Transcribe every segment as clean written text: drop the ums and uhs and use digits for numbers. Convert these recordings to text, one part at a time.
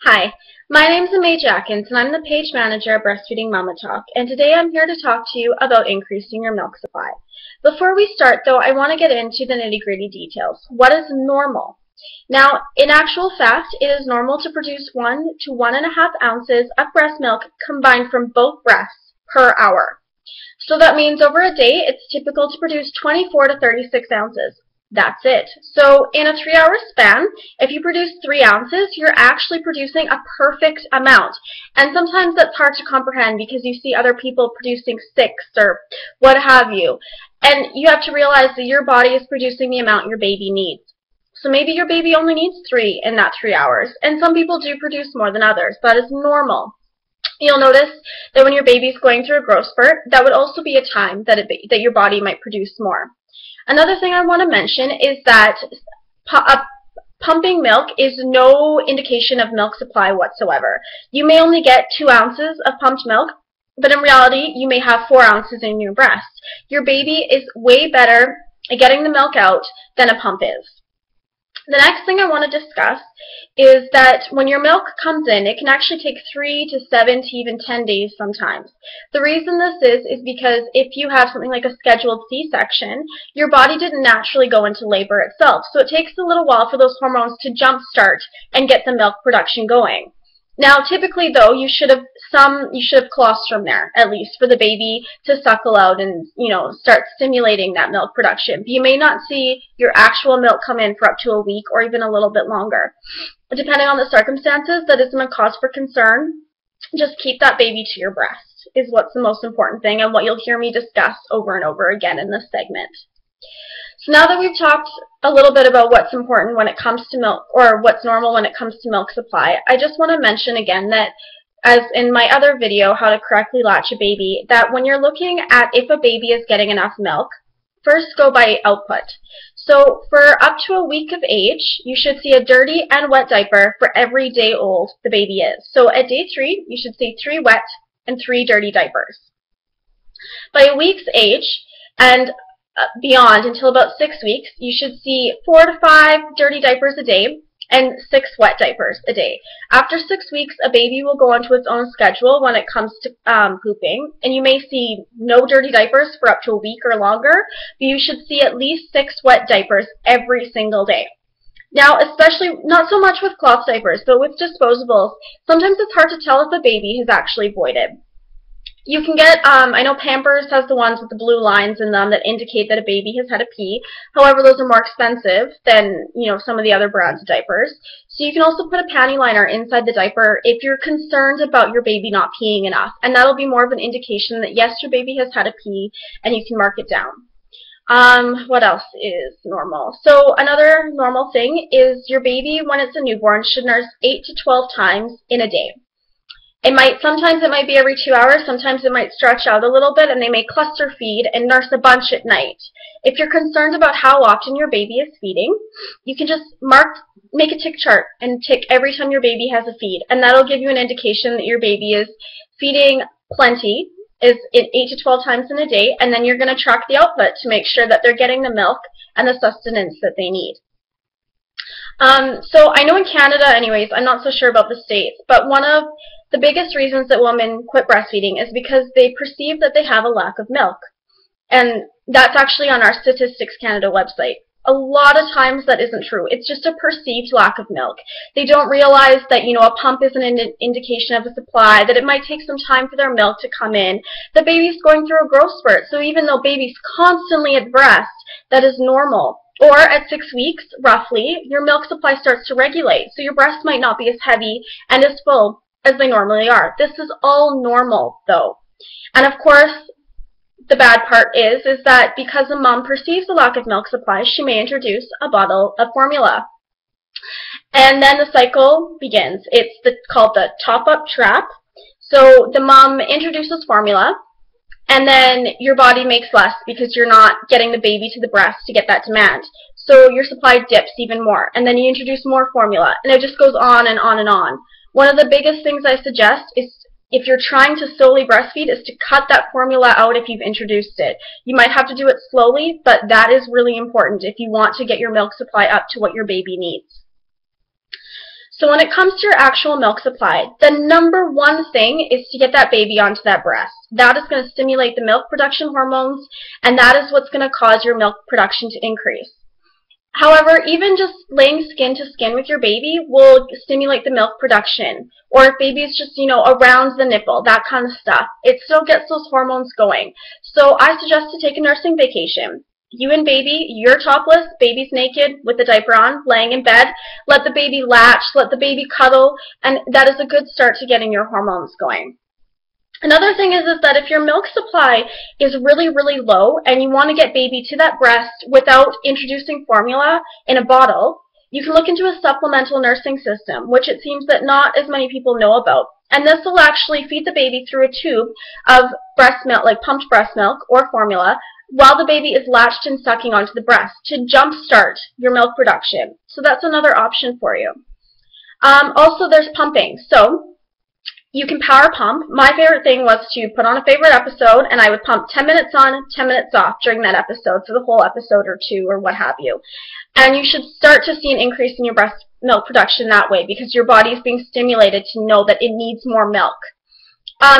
Hi, my name is Aimee and I'm the page manager at Breastfeeding Mama Talk, and today I'm here to talk to you about increasing your milk supply. Before we start, though, I want to get into the nitty-gritty details. What is normal? Now, in actual fact, it is normal to produce 1 to 1.5 ounces of breast milk combined from both breasts per hour. So that means over a day, it's typical to produce 24 to 36 ounces. That's it. So in a 3-hour span, if you produce 3 ounces, you're actually producing a perfect amount. And sometimes that's hard to comprehend because you see other people producing 6 or what have you. And you have to realize that your body is producing the amount your baby needs. So maybe your baby only needs 3 in that 3 hours. And some people do produce more than others. That is normal. You'll notice that when your baby's going through a growth spurt, that would also be a time that your body might produce more. Another thing I want to mention is that pumping milk is no indication of milk supply whatsoever. You may only get 2 ounces of pumped milk, but in reality, you may have 4 ounces in your breast. Your baby is way better at getting the milk out than a pump is. The next thing I want to discuss is that when your milk comes in, it can actually take 3 to 7 to even 10 days sometimes. The reason this is because if you have something like a scheduled C-section, your body didn't naturally go into labor itself. So it takes a little while for those hormones to jumpstart and get the milk production going. Now, typically, though, you should have colostrum there, at least, for the baby to suckle out and, start stimulating that milk production. But you may not see your actual milk come in for up to a week or even a little bit longer. Depending on the circumstances, that isn't a cause for concern. Just keep that baby to your breast is what's the most important thing and what you'll hear me discuss over and over again in this segment. So now that we've talked a little bit about what's important when it comes to milk, or what's normal when it comes to milk supply, I just want to mention again that, as in my other video, how to correctly latch a baby, that when you're looking at if a baby is getting enough milk, first go by output. So for up to a week of age, you should see a dirty and wet diaper for every day old the baby is. So at day 3, you should see 3 wet and 3 dirty diapers. By a week's age, and beyond until about 6 weeks, you should see 4 to 5 dirty diapers a day and 6 wet diapers a day. After 6 weeks, a baby will go onto its own schedule when it comes to pooping, and you may see no dirty diapers for up to a week or longer, but you should see at least 6 wet diapers every single day. Now, especially, not so much with cloth diapers, but with disposables, sometimes it's hard to tell if the baby has actually voided. You can get, I know Pampers has the ones with the blue lines in them that indicate that a baby has had a pee. However, those are more expensive than, some of the other brands of diapers. So you can also put a panty liner inside the diaper if you're concerned about your baby not peeing enough. And that'll be more of an indication that, yes, your baby has had a pee, and you can mark it down. What else is normal? So another normal thing is your baby, when it's a newborn, should nurse 8 to 12 times in a day. Sometimes it might be every 2 hours, sometimes it might stretch out a little bit, and they may cluster feed and nurse a bunch at night. If you're concerned about how often your baby is feeding, you can just make a tick chart and tick every time your baby has a feed, and that'll give you an indication that your baby is feeding plenty, is 8 to 12 times in a day, and then you're going to track the output to make sure that they're getting the milk and the sustenance that they need. So I know in Canada, anyways, I'm not so sure about the States, but one of the biggest reasons that women quit breastfeeding is because they perceive that they have a lack of milk. And that's actually on our Statistics Canada website. A lot of times that isn't true. It's just a perceived lack of milk. They don't realize that, a pump isn't an indication of a supply, that it might take some time for their milk to come in. The baby's going through a growth spurt, so even though baby's constantly at breast, that is normal. Or at 6 weeks, roughly, your milk supply starts to regulate, so your breasts might not be as heavy and as full as they normally are. This is all normal, though. And of course, the bad part is that because a mom perceives a lack of milk supply, she may introduce a bottle of formula. And then the cycle begins. It's called the top-up trap. So the mom introduces formula, and then your body makes less because you're not getting the baby to the breast to get that demand. So your supply dips even more, and then you introduce more formula, and it just goes on and on and on. One of the biggest things I suggest is, if you're trying to solely breastfeed, is to cut that formula out if you've introduced it. You might have to do it slowly, but that is really important if you want to get your milk supply up to what your baby needs. So when it comes to your actual milk supply, the number one thing is to get that baby onto that breast. That is going to stimulate the milk production hormones, and that is what's going to cause your milk production to increase. However, even just laying skin to skin with your baby will stimulate the milk production. Or if baby is just, around the nipple, that kind of stuff, it still gets those hormones going. So I suggest to take a nursing vacation. You and baby, you're topless, baby's naked with the diaper on, laying in bed. Let the baby latch, let the baby cuddle, and that is a good start to getting your hormones going. Another thing is that if your milk supply is really, really low and you want to get baby to that breast without introducing formula in a bottle, you can look into a supplemental nursing system, which it seems that not as many people know about. And this will actually feed the baby through a tube of breast milk, like pumped breast milk or formula, while the baby is latched and sucking onto the breast to jumpstart your milk production. So that's another option for you. Also, there's pumping. So you can power pump. My favorite thing was to put on a favorite episode, and I would pump 10 minutes on, 10 minutes off during that episode, so the whole episode or two or what have you. And you should start to see an increase in your breast milk production that way because your body is being stimulated to know that it needs more milk.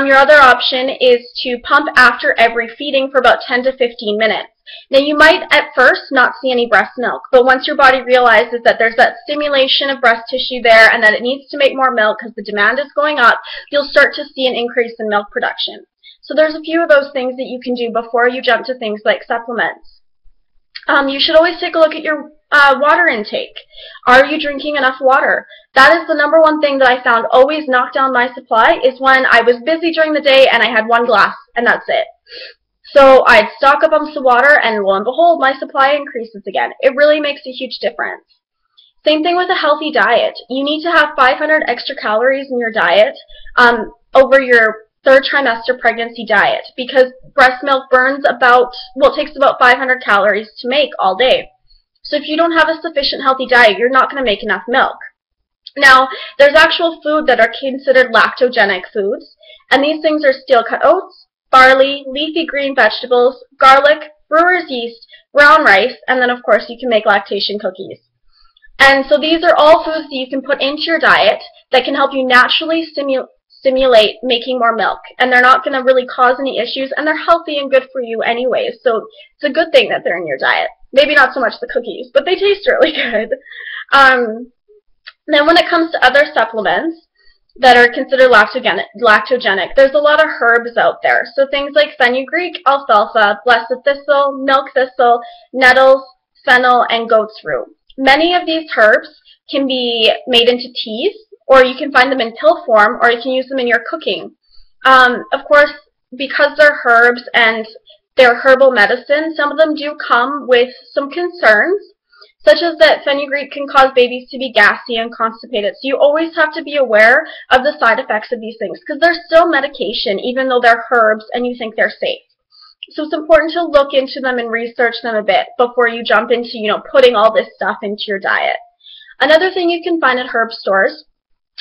Your other option is to pump after every feeding for about 10 to 15 minutes. Now, you might at first not see any breast milk, but once your body realizes that there's that stimulation of breast tissue there and that it needs to make more milk because the demand is going up, you'll start to see an increase in milk production. So there's a few of those things that you can do before you jump to things like supplements. You should always take a look at your water intake. Are you drinking enough water? That is the number one thing that I found always knocked down my supply is when I was busy during the day and I had one glass and that's it. So I'd stock up on some water and lo and behold, my supply increases again. It really makes a huge difference. Same thing with a healthy diet. You need to have 500 extra calories in your diet over your third trimester pregnancy diet because breast milk burns takes about 500 calories to make all day. So if you don't have a sufficient healthy diet, you're not going to make enough milk. Now, there's actual food that are considered lactogenic foods, and these things are steel-cut oats, barley, leafy green vegetables, garlic, brewer's yeast, brown rice, and then of course you can make lactation cookies. And so these are all foods that you can put into your diet that can help you naturally stimulate making more milk, and they're not going to really cause any issues, and they're healthy and good for you anyways, so it's a good thing that they're in your diet. Maybe not so much the cookies, but they taste really good. Then when it comes to other supplements that are considered lactogenic, there's a lot of herbs out there. So things like fenugreek, alfalfa, blessed thistle, milk thistle, nettles, fennel, and goat's root. Many of these herbs can be made into teas, or you can find them in pill form, or you can use them in your cooking. Of course, because they're herbs and they're herbal medicine, some of them do come with some concerns, such as that fenugreek can cause babies to be gassy and constipated. So you always have to be aware of the side effects of these things because they're still medication even though they're herbs and you think they're safe. So it's important to look into them and research them a bit before you jump into, putting all this stuff into your diet. Another thing you can find at herb stores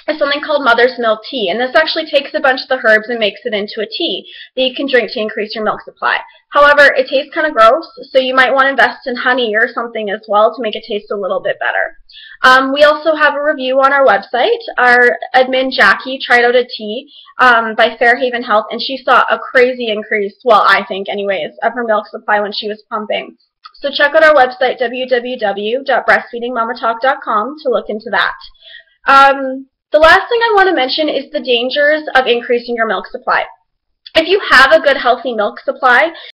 is something called mother's milk tea, and this actually takes a bunch of the herbs and makes it into a tea that you can drink to increase your milk supply. However, it tastes kind of gross, so you might want to invest in honey or something as well to make it taste a little bit better. We also have a review on our website. Our admin, Jackie, tried out a tea by Fairhaven Health, and she saw a crazy increase, well, I think anyways, of her milk supply when she was pumping. So check out our website, www.breastfeedingmamatalk.com, to look into that. The last thing I want to mention is the dangers of increasing your milk supply. If you have a good, healthy milk supply,